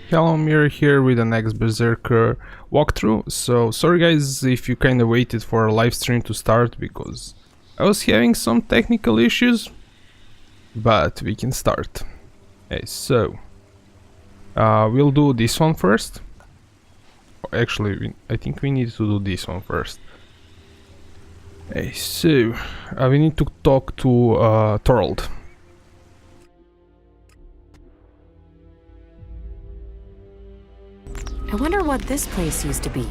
Hello, Mirror here with the next Berserker walkthrough. So sorry guys if you kinda waited for a live stream to start because I was having some technical issues, but we can start. Okay, so we'll do this one first. Actually, I think we need to do this one first. Okay, so we need to talk to Thorold. I wonder what this place used to be.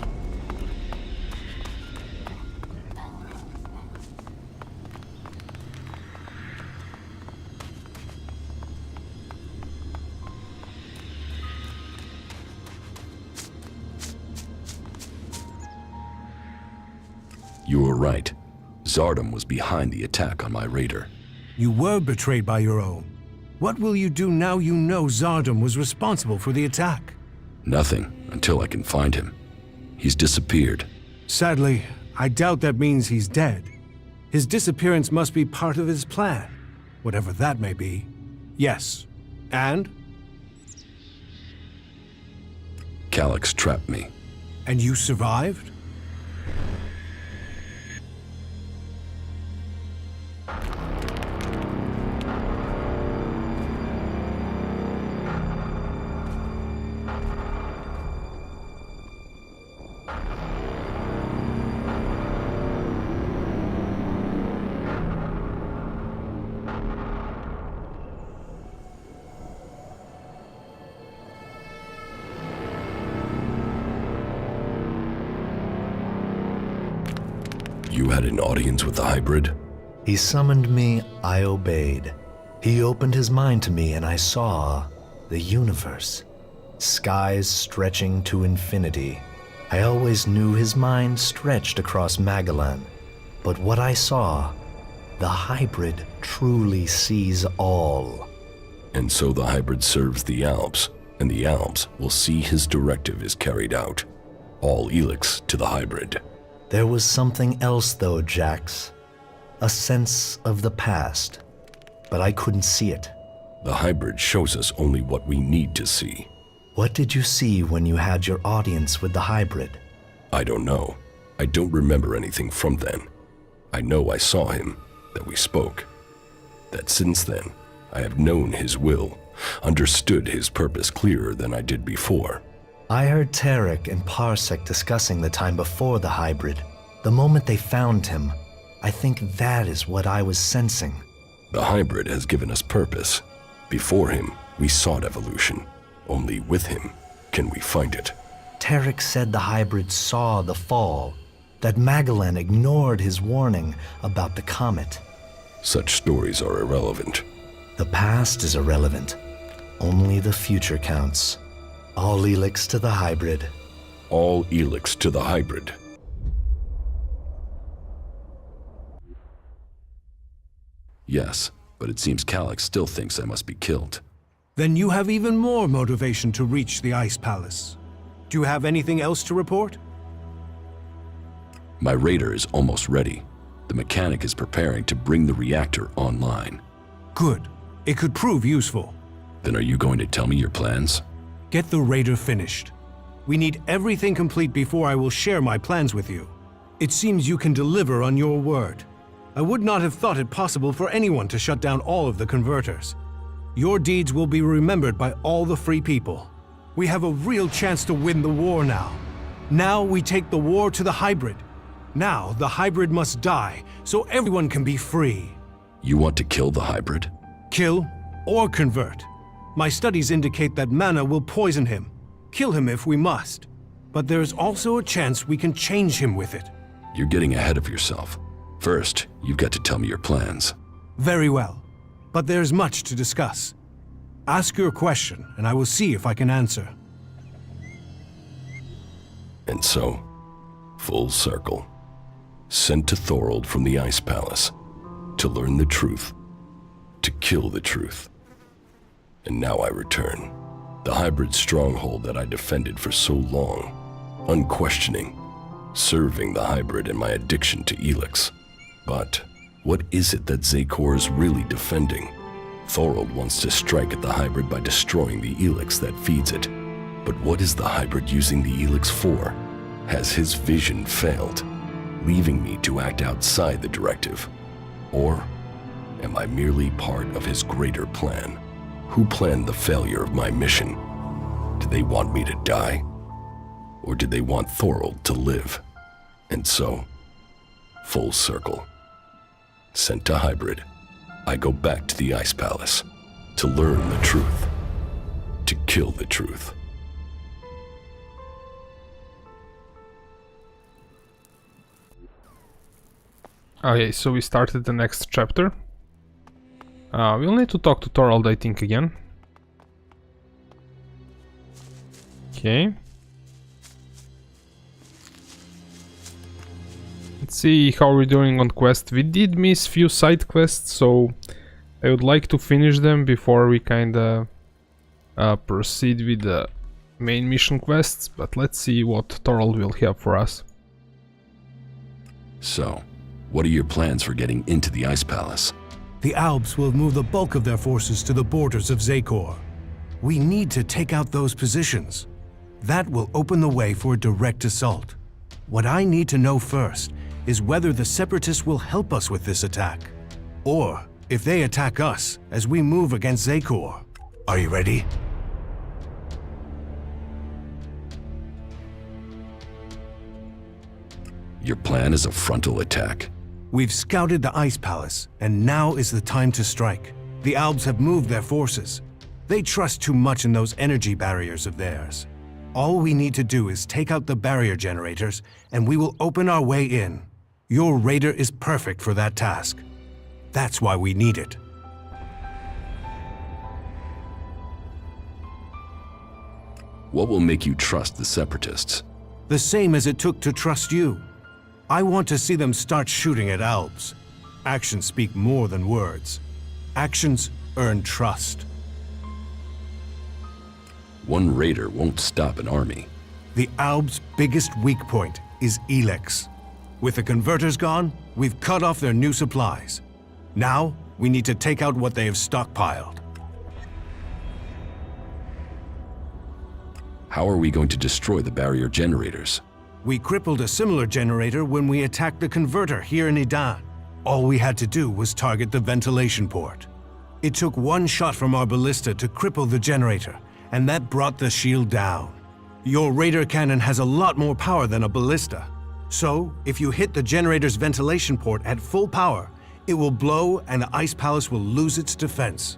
You were right. Zardom was behind the attack on my raider. You were betrayed by your own. What will you do now you know Zardom was responsible for the attack? Nothing, until I can find him. He's disappeared. Sadly, I doubt that means he's dead. His disappearance must be part of his plan, whatever that may be. Yes. And? Calyx trapped me. And you survived? You had an audience with the hybrid? He summoned me, I obeyed. He opened his mind to me and I saw the universe. Skies stretching to infinity. I always knew his mind stretched across Magellan. But what I saw, the hybrid truly sees all. And so the hybrid serves the Alps, and the Alps will see his directive is carried out. All ELEX to the hybrid. There was something else though, Jax. A sense of the past. But I couldn't see it. The hybrid shows us only what we need to see. What did you see when you had your audience with the hybrid? I don't know. I don't remember anything from then. I know I saw him, that we spoke. That since then, I have known his will, understood his purpose clearer than I did before. I heard Tarek and Parsec discussing the time before the hybrid. The moment they found him, I think that is what I was sensing. The hybrid has given us purpose. Before him, we sought evolution. Only with him can we find it. Tarek said the hybrid saw the fall, that Magellan ignored his warning about the comet. Such stories are irrelevant. The past is irrelevant. Only the future counts. All ELEX to the hybrid. All ELEX to the hybrid. Yes, but it seems Calyx still thinks I must be killed. Then you have even more motivation to reach the Ice Palace. Do you have anything else to report? My raider is almost ready. The mechanic is preparing to bring the reactor online. Good. It could prove useful. Then are you going to tell me your plans? Get the raider finished. We need everything complete before I will share my plans with you. It seems you can deliver on your word. I would not have thought it possible for anyone to shut down all of the converters. Your deeds will be remembered by all the free people. We have a real chance to win the war now. Now we take the war to the hybrid. Now the hybrid must die, so everyone can be free. You want to kill the hybrid? Kill or convert. My studies indicate that mana will poison him. Kill him if we must. But there's also a chance we can change him with it. You're getting ahead of yourself. First, you've got to tell me your plans. Very well. But there's much to discuss. Ask your question, and I will see if I can answer. And so, full circle. Sent to Thorold from the Ice Palace. To learn the truth. To kill the truth. And now I return. The hybrid stronghold that I defended for so long. Unquestioning. Serving the hybrid and my addiction to ELEX. But what is it that Zakor is really defending? Thorold wants to strike at the hybrid by destroying the ELEX that feeds it. But what is the hybrid using the ELEX for? Has his vision failed, leaving me to act outside the directive? Or am I merely part of his greater plan? Who planned the failure of my mission? Did they want me to die? Or did they want Thorold to live? And so, full circle. Sent to hybrid, I go back to the Ice Palace to learn the truth, to kill the truth. Okay, so we started the next chapter. We'll need to talk to Thorold, I think, again. Okay. Let's see how we're doing on quest. We did miss few side quests, so I would like to finish them before we kinda proceed with the main mission quests, but let's see what Thorold will have for us. So, what are your plans for getting into the Ice Palace? The Albs will move the bulk of their forces to the borders of Zakor. We need to take out those positions. That will open the way for a direct assault. What I need to know first is whether the Separatists will help us with this attack, or if they attack us as we move against Zakor. Are you ready? Your plan is a frontal attack. We've scouted the Ice Palace, and now is the time to strike. The Albs have moved their forces. They trust too much in those energy barriers of theirs. All we need to do is take out the barrier generators, and we will open our way in. Your raider is perfect for that task. That's why we need it. What will make you trust the Separatists? The same as it took to trust you. I want to see them start shooting at Albs. Actions speak more than words. Actions earn trust. One raider won't stop an army. The Albs' biggest weak point is ELEX. With the converters gone, we've cut off their new supplies. Now, we need to take out what they have stockpiled. How are we going to destroy the barrier generators? We crippled a similar generator when we attacked the converter here in Idan. All we had to do was target the ventilation port. It took one shot from our ballista to cripple the generator, and that brought the shield down. Your radar cannon has a lot more power than a ballista. So, if you hit the generator's ventilation port at full power, it will blow and the Ice Palace will lose its defense.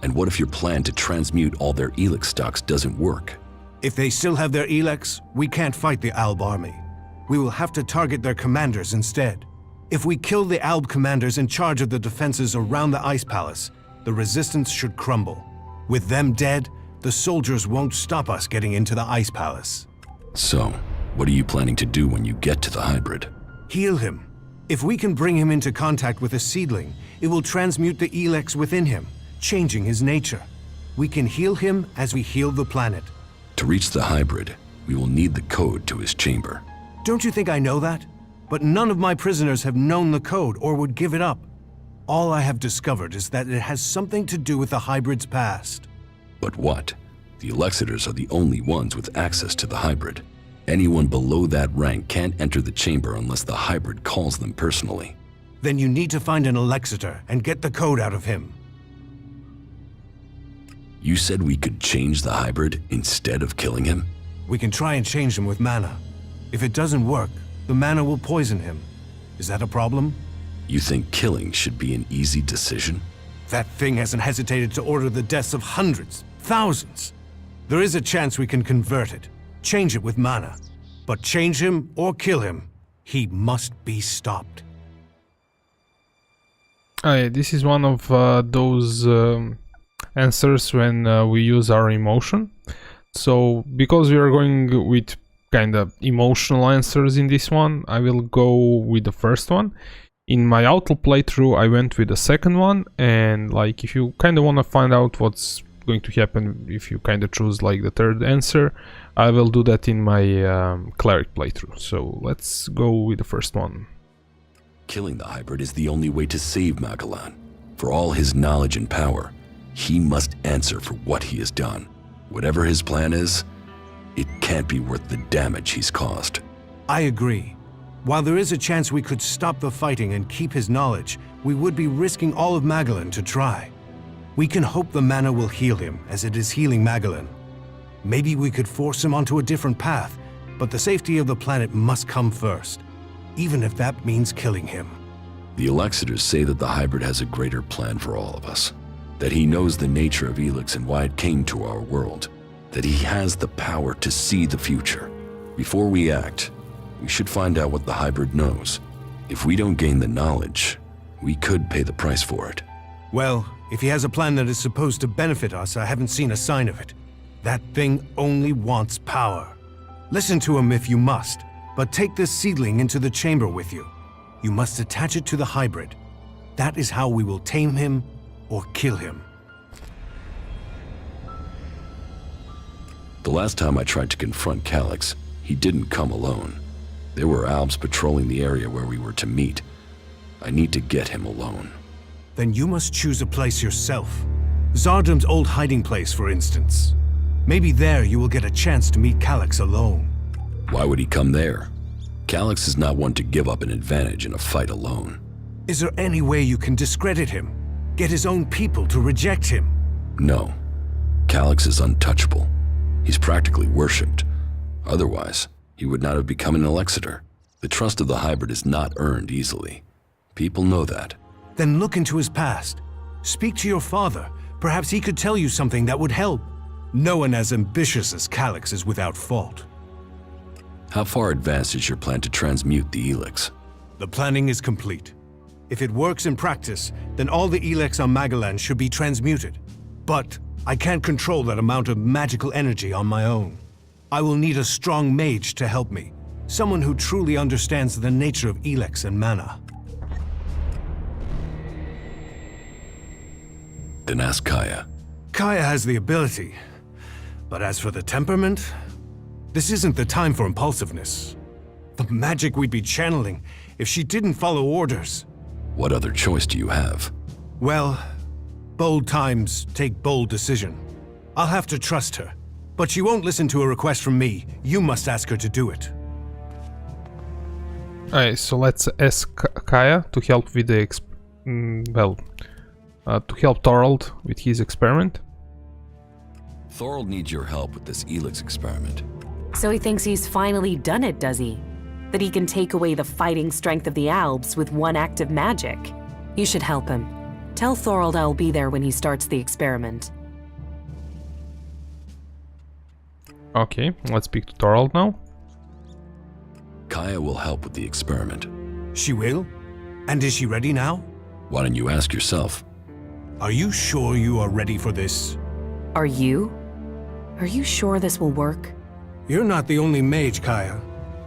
And what if your plan to transmute all their ELEX stocks doesn't work? If they still have their ELEX, we can't fight the Alb army. We will have to target their commanders instead. If we kill the Alb commanders in charge of the defenses around the Ice Palace, the resistance should crumble. With them dead, the soldiers won't stop us getting into the Ice Palace. So, what are you planning to do when you get to the hybrid? Heal him. If we can bring him into contact with a seedling, it will transmute the ELEX within him, changing his nature. We can heal him as we heal the planet. To reach the hybrid, we will need the code to his chamber. Don't you think I know that? But none of my prisoners have known the code or would give it up. All I have discovered is that it has something to do with the hybrid's past. But what? The Elexitors are the only ones with access to the hybrid. Anyone below that rank can't enter the chamber unless the hybrid calls them personally. Then you need to find an Elexitor and get the code out of him. You said we could change the hybrid instead of killing him? We can try and change him with mana. If it doesn't work, the mana will poison him. Is that a problem? You think killing should be an easy decision? That thing hasn't hesitated to order the deaths of hundreds, thousands. There is a chance we can convert it, change it with mana. But change him or kill him, he must be stopped. Yeah, this is one of those answers when we use our emotion. So, because we are going with kind of emotional answers in this one, I will go with the first one. In my Outlaw playthrough, I went with the second one, and like if you kind of want to find out what's going to happen if you kind of choose like the third answer, I will do that in my Cleric playthrough. So let's go with the first one. Killing the hybrid is the only way to save Magalan. For all his knowledge and power, he must answer for what he has done. Whatever his plan is, it can't be worth the damage he's caused. I agree. While there is a chance we could stop the fighting and keep his knowledge, we would be risking all of Magalan to try. We can hope the mana will heal him, as it is healing Magalan. Maybe we could force him onto a different path, but the safety of the planet must come first, even if that means killing him. The Elexiters say that the hybrid has a greater plan for all of us. That he knows the nature of ELEX and why it came to our world. That he has the power to see the future. Before we act, we should find out what the hybrid knows. If we don't gain the knowledge, we could pay the price for it. Well, if he has a plan that is supposed to benefit us, I haven't seen a sign of it. That thing only wants power. Listen to him if you must, but take this seedling into the chamber with you. You must attach it to the hybrid. That is how we will tame him or kill him. The last time I tried to confront Calyx, he didn't come alone. There were Albs patrolling the area where we were to meet. I need to get him alone. Then you must choose a place yourself. Zardum's old hiding place, for instance. Maybe there you will get a chance to meet Calyx alone. Why would he come there? Calyx is not one to give up an advantage in a fight alone. Is there any way you can discredit him? Get his own people to reject him? No. Calyx is untouchable. He's practically worshipped. Otherwise, he would not have become an Elexiter. The trust of the hybrid is not earned easily. People know that. Then look into his past. Speak to your father. Perhaps he could tell you something that would help. No one as ambitious as Calyx is without fault. How far advanced is your plan to transmute the ELEX? The planning is complete. If it works in practice, then all the ELEX on Magalan should be transmuted. But I can't control that amount of magical energy on my own. I will need a strong mage to help me. Someone who truly understands the nature of ELEX and mana. Then ask Kaya. Kaya has the ability. But as for the temperament, this isn't the time for impulsiveness. The magic we'd be channeling if she didn't follow orders. What other choice do you have? Well, bold times take bold decision. I'll have to trust her. But she won't listen to a request from me. You must ask her to do it. Alright, so let's ask Kaya to help with the to help Thorold with his experiment. Thorold needs your help with this ELEX experiment. So he thinks he's finally done it, does he? That he can take away the fighting strength of the Albs with one act of magic. You should help him. Tell Thorold I'll be there when he starts the experiment. Okay, let's speak to Thorold now. Kaya will help with the experiment. She will? And is she ready now? Why don't you ask yourself? Are you sure you are ready for this? Are you? Are you sure this will work? You're not the only mage, Kaya.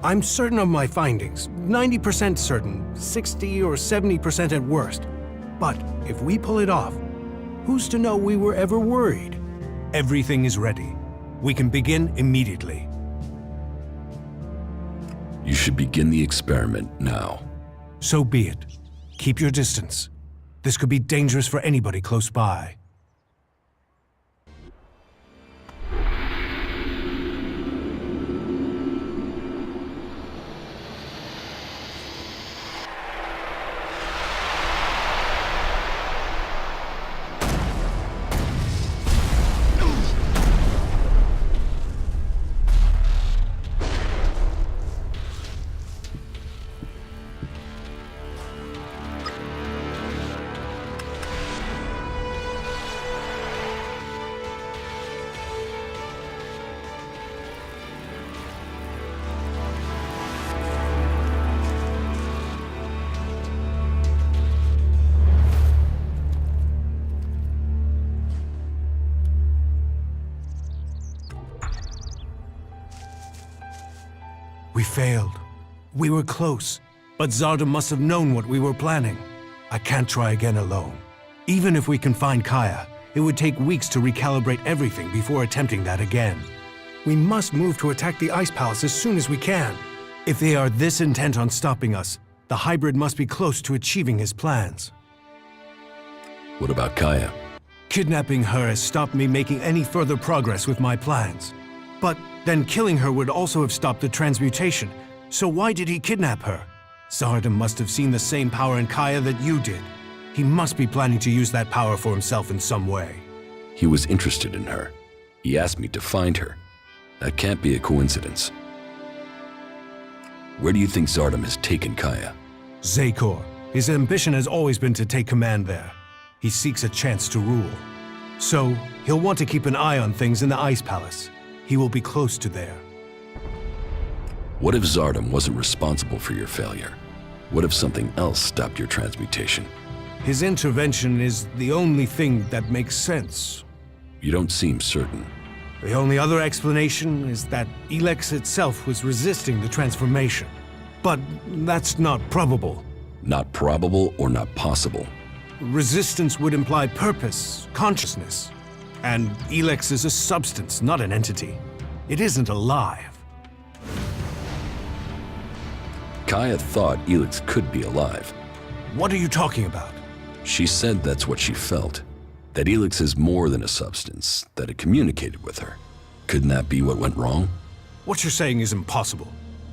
I'm certain of my findings. 90% certain, 60 or 70% at worst. But if we pull it off, who's to know we were ever worried? Everything is ready. We can begin immediately. You should begin the experiment now. So be it. Keep your distance. This could be dangerous for anybody close by. We failed. We were close, but Zardum must have known what we were planning. I can't try again alone. Even if we can find Kaya, it would take weeks to recalibrate everything before attempting that again. We must move to attack the Ice Palace as soon as we can. If they are this intent on stopping us, the hybrid must be close to achieving his plans. What about Kaya? Kidnapping her has stopped me making any further progress with my plans. But then killing her would also have stopped the transmutation. So why did he kidnap her? Zardom must have seen the same power in Kaya that you did. He must be planning to use that power for himself in some way. He was interested in her. He asked me to find her. That can't be a coincidence. Where do you think Zardom has taken Kaya? Zakor. His ambition has always been to take command there. He seeks a chance to rule. So, he'll want to keep an eye on things in the Ice Palace. He will be close to there. What if Zardom wasn't responsible for your failure? What if something else stopped your transmutation? His intervention is the only thing that makes sense. You don't seem certain. The only other explanation is that ELEX itself was resisting the transformation. But that's not probable. Not probable or not possible. Resistance would imply purpose, consciousness. And ELEX is a substance, not an entity. It isn't alive. Kaya thought ELEX could be alive. What are you talking about? She said that's what she felt. That ELEX is more than a substance, that it communicated with her. Couldn't that be what went wrong? What you're saying is impossible.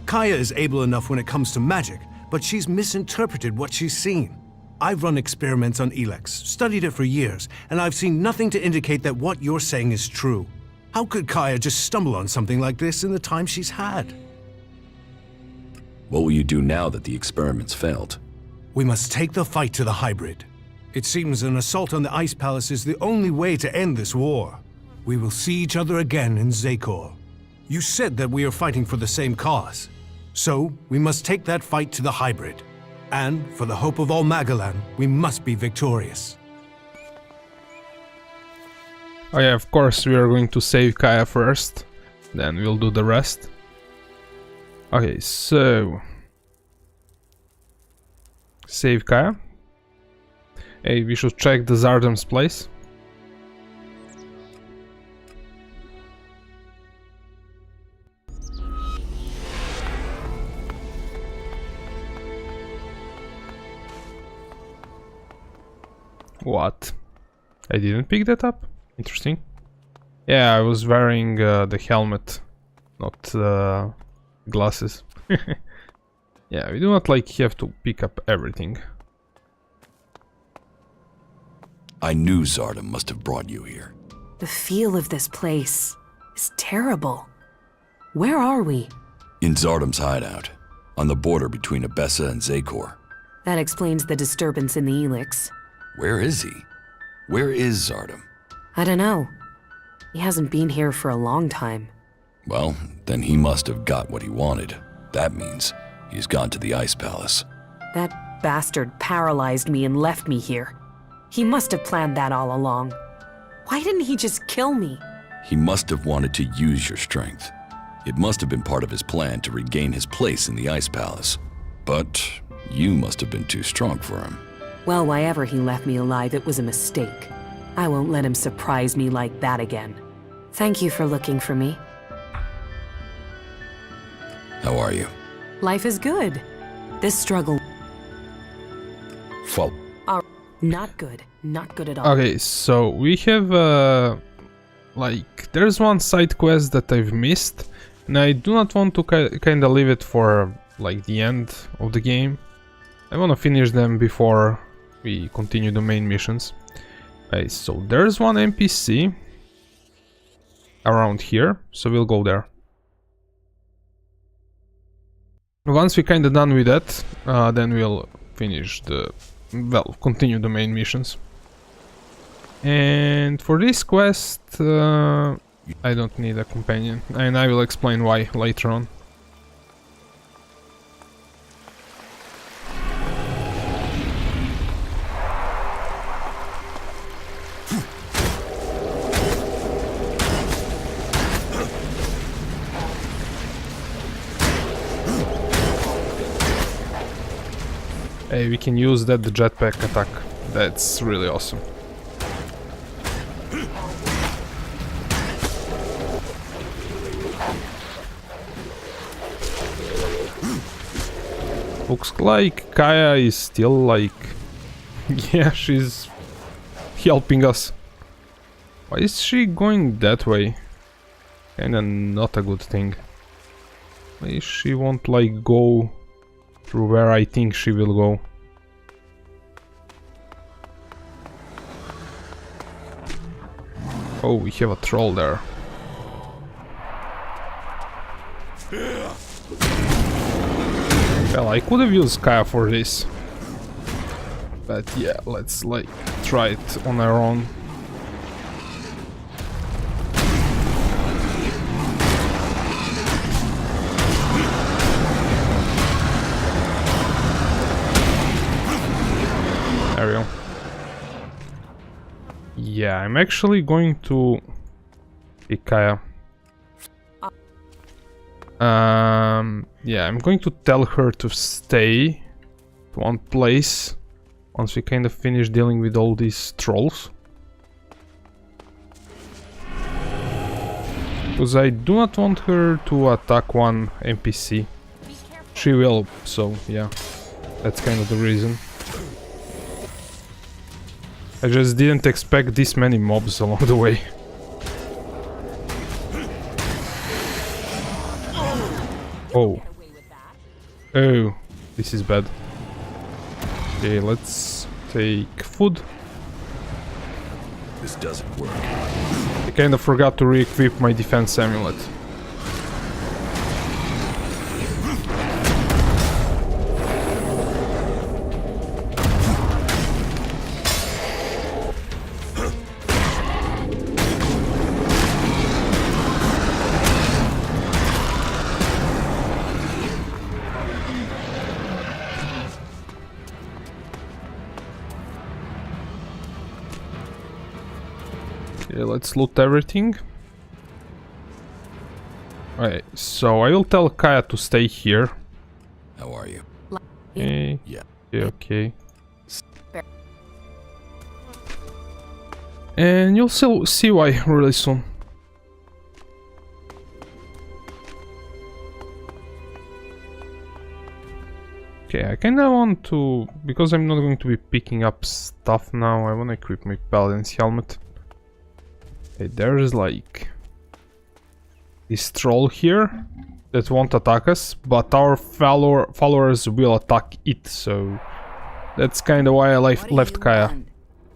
Kaya is able enough when it comes to magic, but she's misinterpreted what she's seen. I've run experiments on ELEX, studied it for years, and I've seen nothing to indicate that what you're saying is true. How could Kaya just stumble on something like this in the time she's had? What will you do now that the experiments failed? We must take the fight to the hybrid. It seems an assault on the Ice Palace is the only way to end this war. We will see each other again in Zakor. You said that we are fighting for the same cause. So, we must take that fight to the hybrid. And, for the hope of all Magalan, we must be victorious. Oh yeah, of course we are going to save Kaya first, then we'll do the rest. Okay, so... Save Kaya. Hey, we should check the Zardom's place. What? I didn't pick that up? Interesting. Yeah, I was wearing the helmet, not glasses. Yeah, we do not have to pick up everything. I knew Zardom must have brought you here. The feel of this place is terrible. Where are we? In Zardom's hideout, on the border between Abessa and Zakor. That explains the disturbance in the ELEX. Where is he? Where is Zardom? I don't know. He hasn't been here for a long time. Well, then he must have got what he wanted. That means he's gone to the Ice Palace. That bastard paralyzed me and left me here. He must have planned that all along. Why didn't he just kill me? He must have wanted to use your strength. It must have been part of his plan to regain his place in the Ice Palace. But you must have been too strong for him. Well, why ever he left me alive, it was a mistake. I won't let him surprise me like that again. Thank you for looking for me. How are you? Life is good. This struggle... Fall. Not good. Not good at all. Okay, so we have there's one side quest that I've missed, and I do not want to kind of leave it for the end of the game. I want to finish them before we continue the main missions. Okay, so there's one NPC around here, so we'll go there. Once we're kind of done with that, then we'll finish continue the main missions. And for this quest, I don't need a companion, and I will explain why later on. Hey, we can use the jetpack attack. That's really awesome. Looks like Kaya is still yeah, she's helping us. Why is she going that way? Kinda not a good thing. Why she won't like go through where I think she will go? Oh, we have a troll there. Well, I could have used Kaya for this. But yeah, let's like try it on our own. There we go. Yeah, I'm actually going to pick Kaya. Yeah, I'm going to tell her to stay to one place once we kind of finish dealing with all these trolls. Because I do not want her to attack one NPC. She will, so yeah, that's kind of the reason. I just didn't expect this many mobs along the way. Oh. Oh, this is bad. Okay, let's take food. This doesn't work. I kind of forgot to re-equip my defense amulet. Okay, let's loot everything. Alright, so I will tell Kaya to stay here. How are you? Okay, Yeah. okay. And you'll see why really soon. Okay, I kinda want to, because I'm not going to be picking up stuff now, I wanna equip my paladin's helmet. Okay, there's like this troll here that won't attack us, but our followers will attack it, so that's kinda why I left Kaya.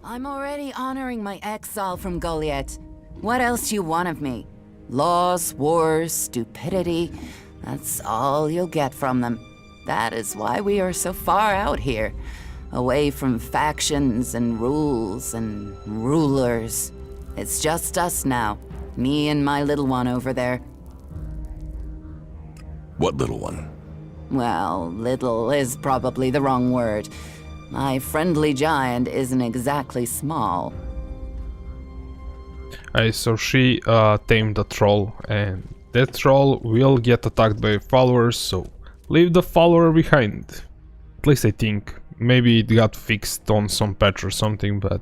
I'm already honoring my exile from Goliath. What else you want of me? Laws, wars, stupidity. That's all you'll get from them. That is why we are so far out here. Away from factions and rules and rulers. It's just us now. Me and my little one over there. What little one? Well, little is probably the wrong word. My friendly giant isn't exactly small. Alright, so she tamed the troll, and that troll will get attacked by followers, so leave the follower behind. At least I think. Maybe it got fixed on some patch or something, but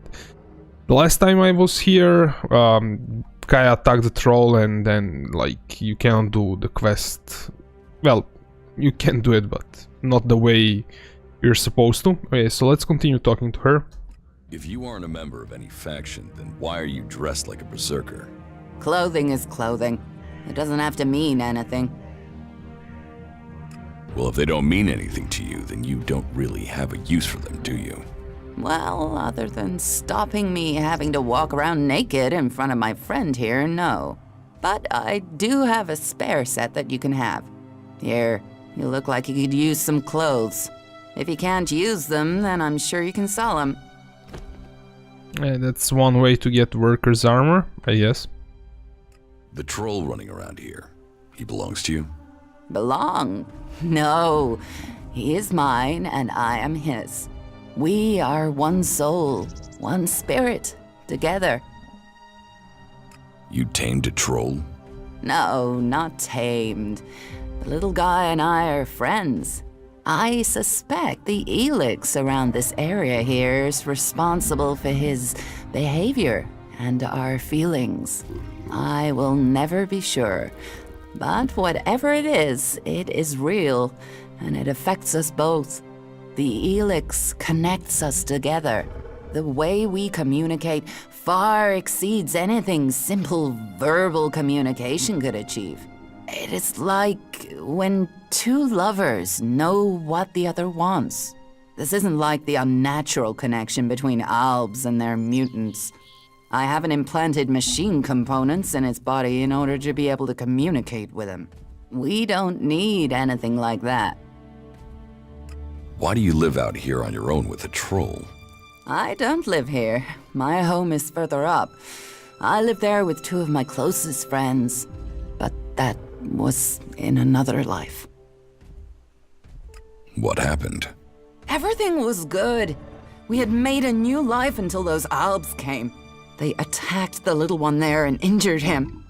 the last time I was here, Kaya attacked the troll, and then like you cannot do the quest. Well, you can do it, but not the way you're supposed to. Okay, so let's continue talking to her. If you aren't a member of any faction, then why are you dressed like a berserker? Clothing is clothing. It doesn't have to mean anything. Well, if they don't mean anything to you, then you don't really have a use for them, do you? Well, other than stopping me having to walk around naked in front of my friend here, no. But I do have a spare set that you can have. Here, you look like you could use some clothes. If you can't use them, then I'm sure you can sell them. That's one way to get workers' armor, I guess. The troll running around here, he belongs to you? Belong? No. He is mine and I am his. We are one soul, one spirit, together. You tamed a troll? No, not tamed. The little guy and I are friends. I suspect the ELEX around this area here is responsible for his behavior and our feelings. I will never be sure. But whatever it is real, and it affects us both. The ELEX connects us together. The way we communicate far exceeds anything simple verbal communication could achieve. It is like when two lovers know what the other wants. This isn't like the unnatural connection between Albs and their mutants. I haven't implanted machine components in its body in order to be able to communicate with him. We don't need anything like that. Why do you live out here on your own with a troll? I don't live here. My home is further up. I live there with two of my closest friends, but that was in another life. What happened? Everything was good. We had made a new life until those Albs came. They attacked the little one there and injured him.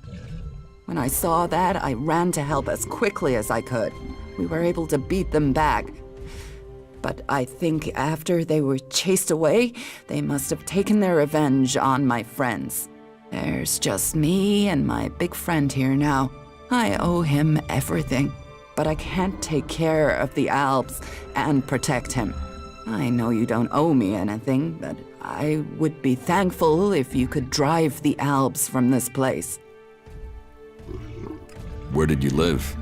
When I saw that, I ran to help as quickly as I could. We were able to beat them back. But I think after they were chased away, they must have taken their revenge on my friends. There's just me and my big friend here now. I owe him everything, but I can't take care of the Albs and protect him. I know you don't owe me anything, but I would be thankful if you could drive the Albs from this place. Where did you live?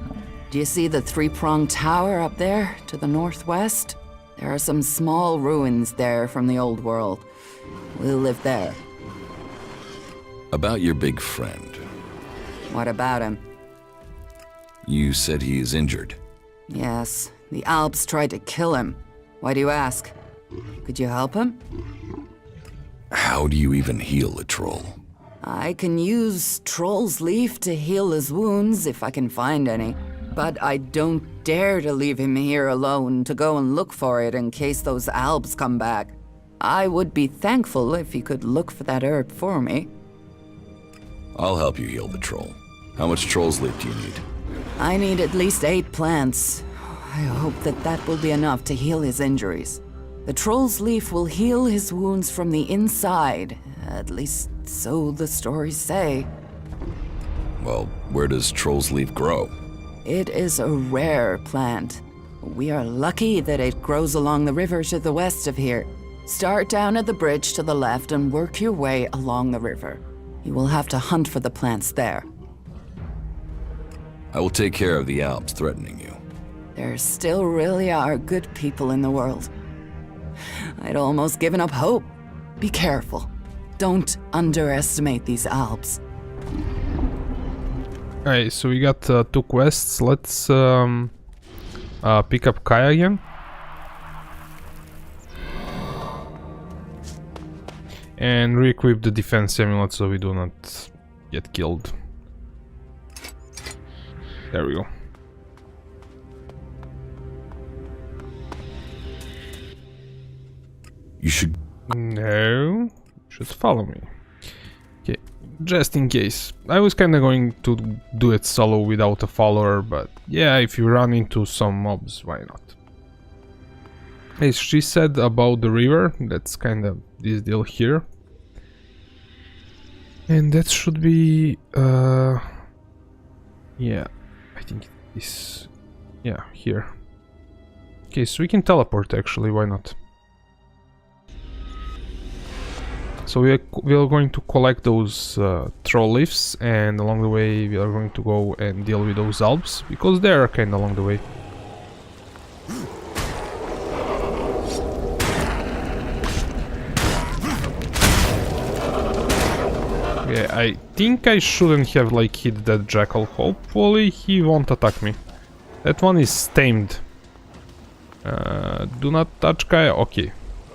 Do you see the three-pronged tower up there to the northwest? There are some small ruins there from the old world. We'll live there. About your big friend. What about him? You said he is injured. Yes, the Alps tried to kill him. Why do you ask? Could you help him? How do you even heal a troll? I can use Troll's Leaf to heal his wounds if I can find any. But I don't dare to leave him here alone to go and look for it in case those Albs come back. I would be thankful if you could look for that herb for me. I'll help you heal the troll. How much troll's leaf do you need? I need at least 8 plants. I hope that that will be enough to heal his injuries. The Troll's Leaf will heal his wounds from the inside. At least so the stories say. Well, where does troll's leaf grow? It is a rare plant. We are lucky that it grows along the river to the west of here. Start down at the bridge to the left and work your way along the river. You will have to hunt for the plants there. I will take care of the Alps threatening you. There still really are good people in the world. I'd almost given up hope. Be careful. Don't underestimate these Alps. Alright, so we got 2 quests. Let's pick up Kaya again. And re-equip the defense amulet so we do not get killed. There we go. You should... No, should follow me. Okay, just in case. I was kinda going to do it solo without a follower, but yeah, if you run into some mobs, why not? As she said about the river, that's kinda this deal here. And that should be... yeah, I think this... yeah, here. Okay, so we can teleport actually, why not? So we are going to collect those troll leaves, and along the way we are going to go and deal with those Alps, because they are kinda along the way. Yeah, I think I shouldn't have like hit that jackal. Hopefully he won't attack me. That one is tamed. Do not touch Kaya. Okay,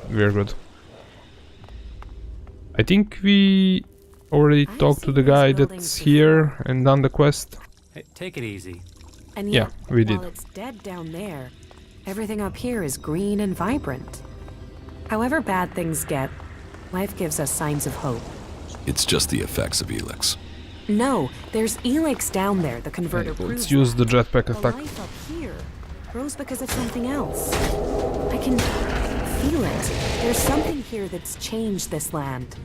we're good. I think we already talked to the guy that's here and done the quest. Hey, take it easy. And Yeah, yet, we did. while it's dead down there, everything up here is green and vibrant. However bad things get, life gives us signs of hope. It's just the effects of ELEX. No, there's ELEX down there, the converter Let's proves use that. the jetpack The attack. life up here grows because of something else. I can feel it. There's something here that's changed this land.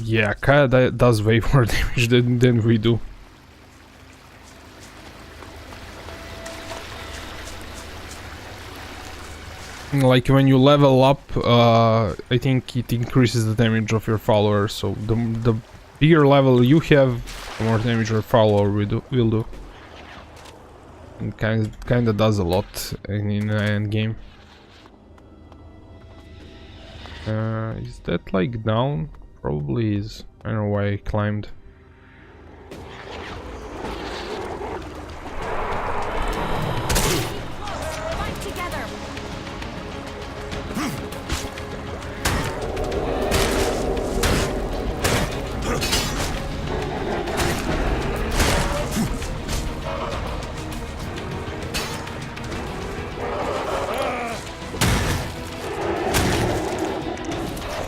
Yeah, Kaya does way more damage than we do. Like when you level up, I think it increases the damage of your follower. So the bigger level you have, the more damage your follower will do. And kinda does a lot in the end game. Is that like down? Probably is. I don't know why I climbed.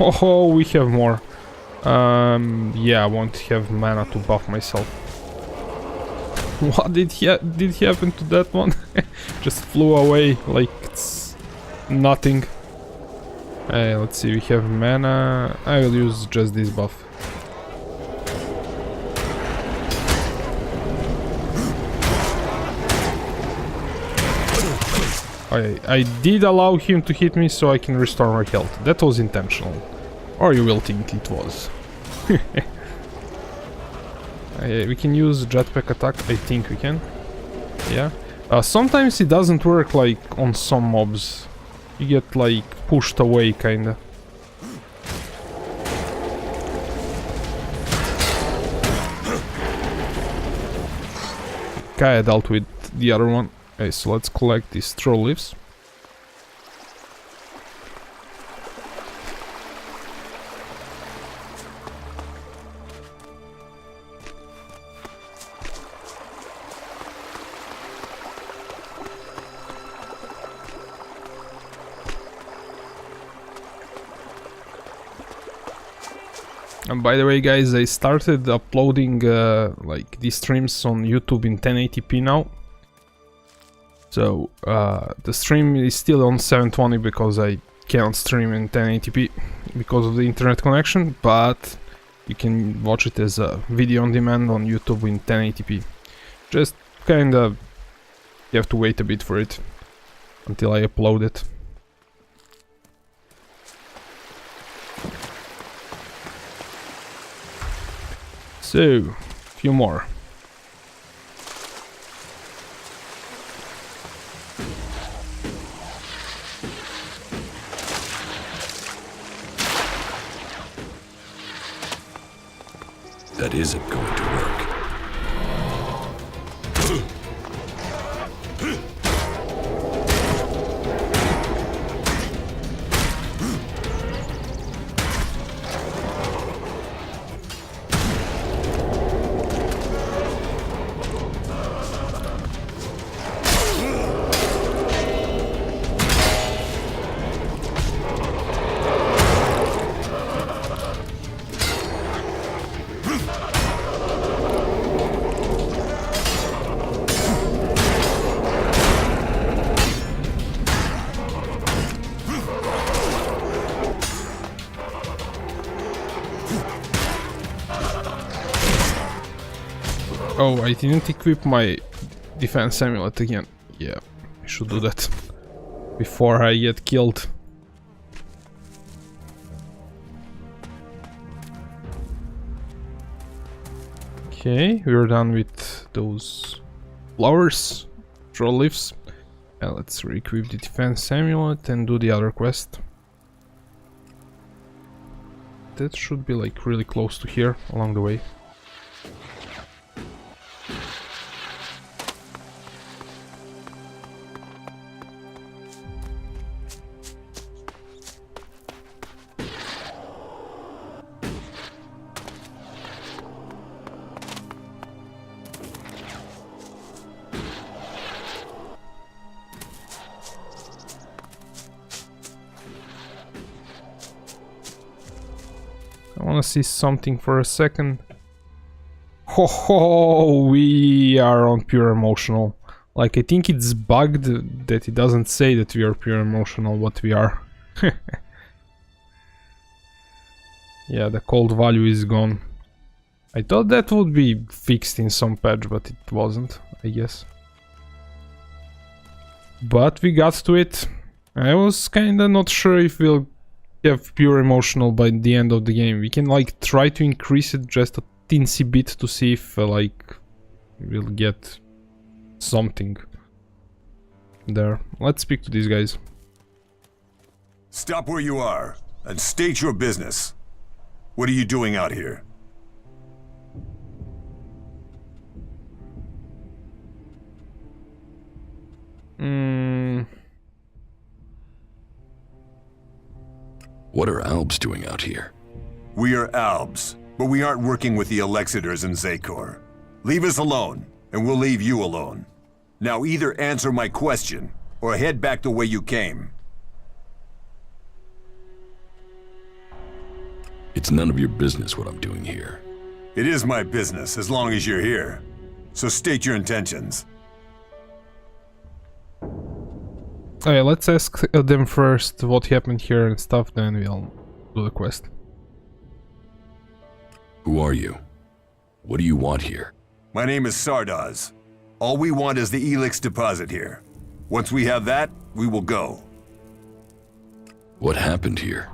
Oh, we have more. Yeah, I won't have mana to buff myself. What did happen to that one? Just flew away like it's nothing. Hey, let's see, we have mana. I will use just this buff. I did allow him to hit me so I can restore my health. That was intentional. Or you will think it was. We can use jetpack attack. I think we can. Yeah. Sometimes it doesn't work like on some mobs. You get like pushed away kinda. Okay, I dealt with the other one. Okay, so let's collect these troll leaves. And by the way, guys, I started uploading like these streams on YouTube in 1080p now. So the stream is still on 720 because I can't stream in 1080p because of the internet connection, but you can watch it as a video on demand on YouTube in 1080p. Just kinda you have to wait a bit for it until I upload it. So, a few more. That isn't going to work. Oh, I didn't equip my defense amulet again. Yeah, I should do that before I get killed. Okay, we're done with those flowers, troll leaves. And let's re-equip the defense amulet and do the other quest. That should be like really close to here along the way. I wanna see something for a second. Ho ho, we are on pure emotional. Like, I think it's bugged that it doesn't say that we are pure emotional, but we are. Yeah, the cold value is gone. I thought that would be fixed in some patch, but it wasn't, I guess. But we got to it. I was kinda not sure if we'll have pure emotional by the end of the game. We can like try to increase it just a teensy bit to see if like we'll get something there. Let's speak to these guys. Stop where you are and state your business. What are you doing out here? What are Albs doing out here? We are Albs, but we aren't working with the Elexitors in Zakor. Leave us alone, and we'll leave you alone. Now either answer my question, or head back the way you came. It's none of your business what I'm doing here. It is my business, as long as you're here. So state your intentions. Okay, let's ask them first what happened here and stuff, then we'll do the quest. Who are you? What do you want here? My name is Sardaz. All we want is the ELEX deposit here. Once we have that, we will go. What happened here?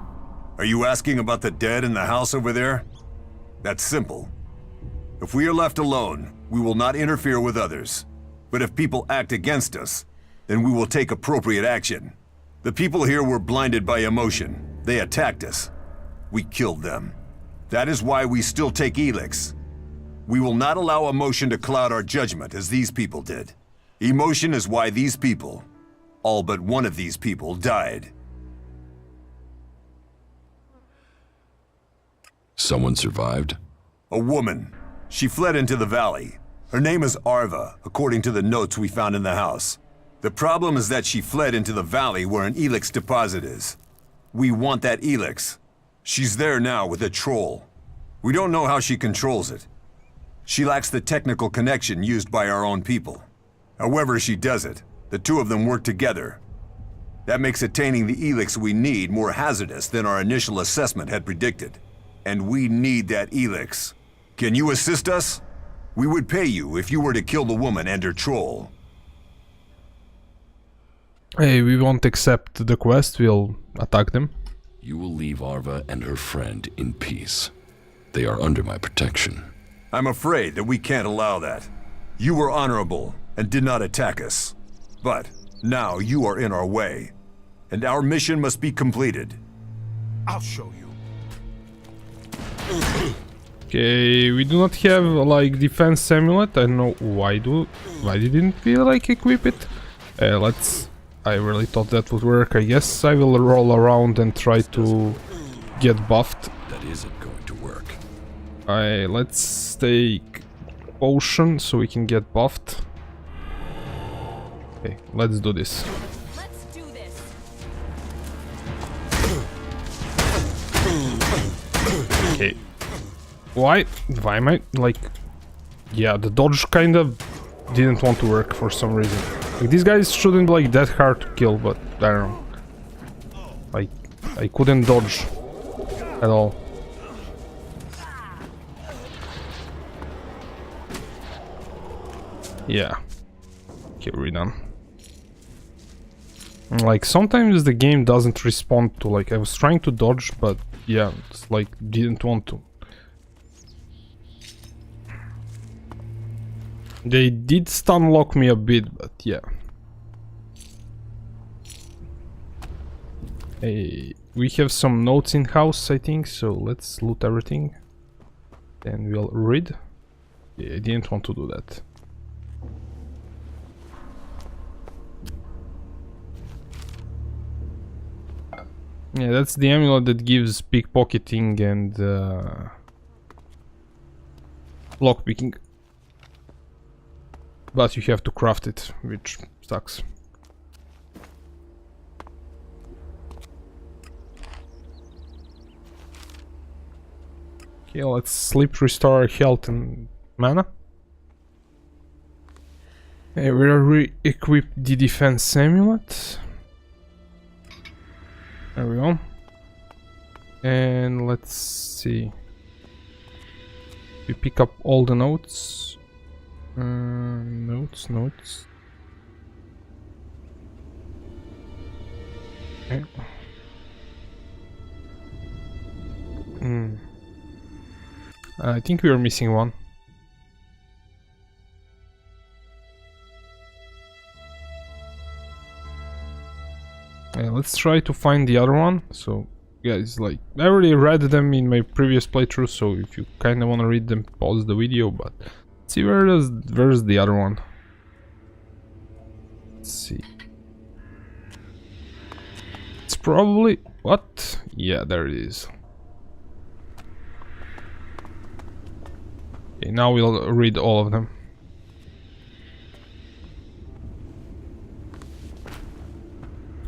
Are you asking about the dead in the house over there? That's simple. If we are left alone, we will not interfere with others. But if people act against us, then we will take appropriate action. The people here were blinded by emotion. They attacked us. We killed them. That is why we still take ELEX. We will not allow emotion to cloud our judgment as these people did. Emotion is why these people, all but one of these people, died. Someone survived? A woman. She fled into the valley. Her name is Arva, according to the notes we found in the house. The problem is that she fled into the valley where an ELEX deposit is. We want that ELEX. She's there now with a troll. We don't know how she controls it. She lacks the technical connection used by our own people. However she does it, the two of them work together. That makes attaining the ELEX we need more hazardous than our initial assessment had predicted. And we need that ELEX. Can you assist us? We would pay you if you were to kill the woman and her troll. Hey, we won't accept the quest, we'll attack them. You will leave Arva and her friend in peace. They are under my protection. I'm afraid that we can't allow that. You were honorable and did not attack us. But now you are in our way, and our mission must be completed. I'll show you. Okay, we do not have like defense amulet. I don't know why didn't we like equip it? I really thought that would work. I guess I will roll around and try to get buffed. That isn't going to work. Let's take potion so we can get buffed. Okay, let's do this. Let's do this. Okay. Why am I like... Yeah, the dodge kind of didn't want to work for some reason. Like, these guys shouldn't be like that hard to kill, but I don't know. Like, I couldn't dodge at all. Yeah. Okay, we're done. Like, sometimes the game doesn't respond to, like, I was trying to dodge, but yeah, it's like, didn't want to. They did stun lock me a bit, but yeah. Hey, we have some notes in house, I think, so let's loot everything. Then we'll read. Yeah, I didn't want to do that. Yeah, that's the amulet that gives pickpocketing and lockpicking. But you have to craft it, which sucks. Okay, let's sleep, restore health and mana. Okay, we are re-equipped the defense amulet. There we go. And let's see. We pick up all the notes. Notes. Okay. I think we are missing one. Let's try to find the other one. So, guys, like, I already read them in my previous playthrough, so if you kind of want to read them, pause the video, but let's see where's the other one. Let's see. It's probably... what? Yeah, there it is. Okay, now we'll read all of them.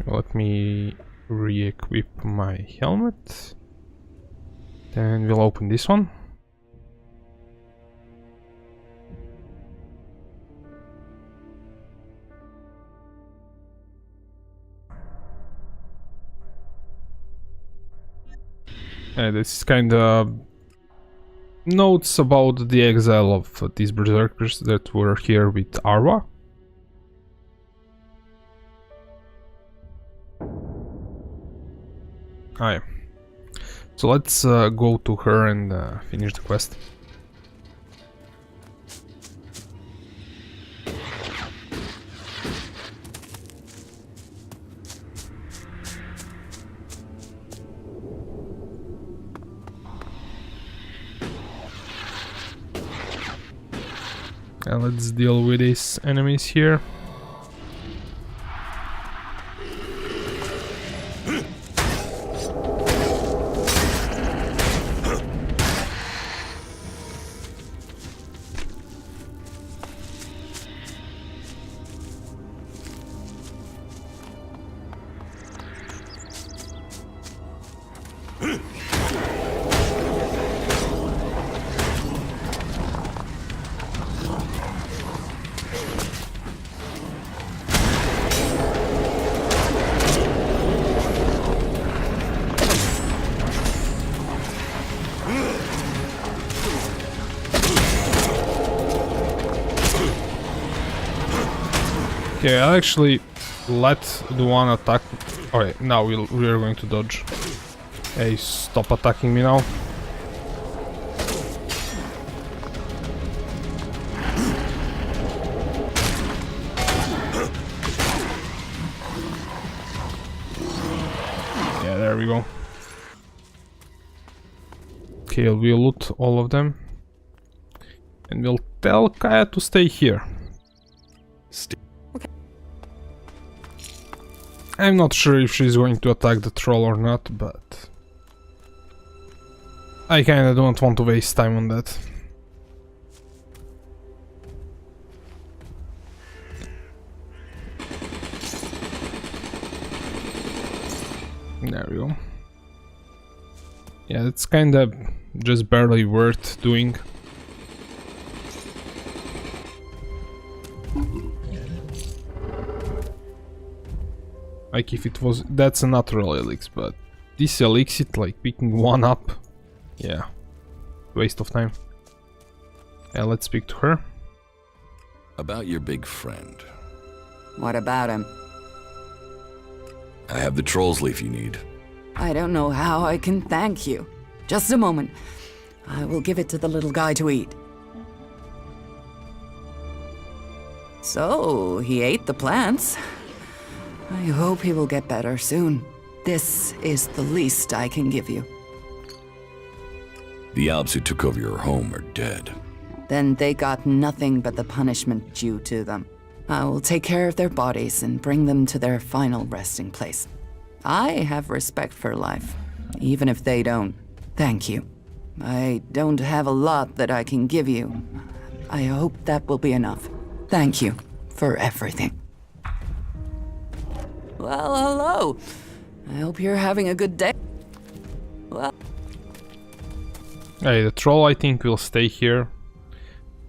Let me re-equip my helmet. Then we'll open this one. This is kind of notes about the exile of these berserkers that were here with Arwa. Alright, so let's go to her and finish the quest. And let's deal with these enemies here. Okay, I'll actually let the one attack. Okay, now we are going to dodge. Hey, stop attacking me now. Yeah, there we go. Okay, we'll loot all of them. And we'll tell Kaya to stay here. I'm not sure if she's going to attack the troll or not, but I kinda don't want to waste time on that. There we go. Yeah, it's kinda just barely worth doing. Like if it was, that's a natural ELEX, but this ELEX, like picking one up, yeah, waste of time. Yeah, let's speak to her. About your big friend. What about him? I have the troll's leaf you need. I don't know how I can thank you. Just a moment. I will give it to the little guy to eat. So, he ate the plants. I hope he will get better soon. This is the least I can give you. The Alps who took over your home are dead. Then they got nothing but the punishment due to them. I will take care of their bodies and bring them to their final resting place. I have respect for life, even if they don't. Thank you. I don't have a lot that I can give you. I hope that will be enough. Thank you for everything. Well, hello. I hope you're having a good day. Well, Hey, the troll I think will stay here.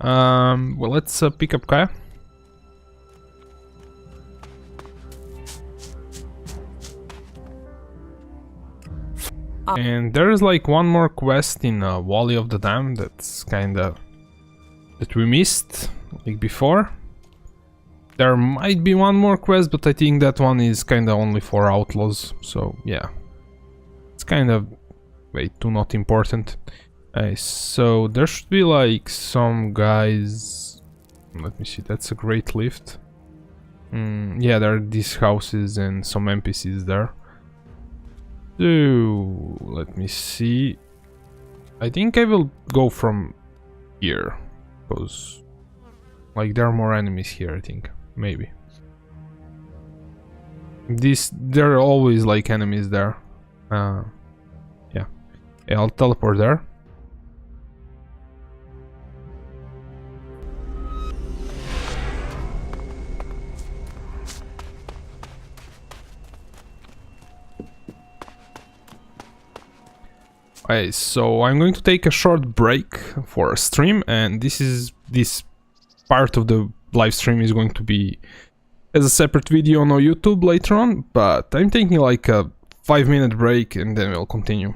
Well, let's pick up Kaya. And there is like one more quest in Valley of the Dam that's kinda that we missed like before. There might be one more quest, but I think that one is kinda only for outlaws, so yeah. It's kind of way too not important. So there should be like some guys... Let me see, that's a great lift. Yeah, there are these houses and some NPCs there. So, let me see. I think I will go from here, because like there are more enemies here, I think. Maybe. There are always like enemies there. Yeah, I'll teleport there. So I'm going to take a short break for a stream, and this part of the live stream is going to be as a separate video on our YouTube later on, but I'm taking like a 5-minute break and then we'll continue.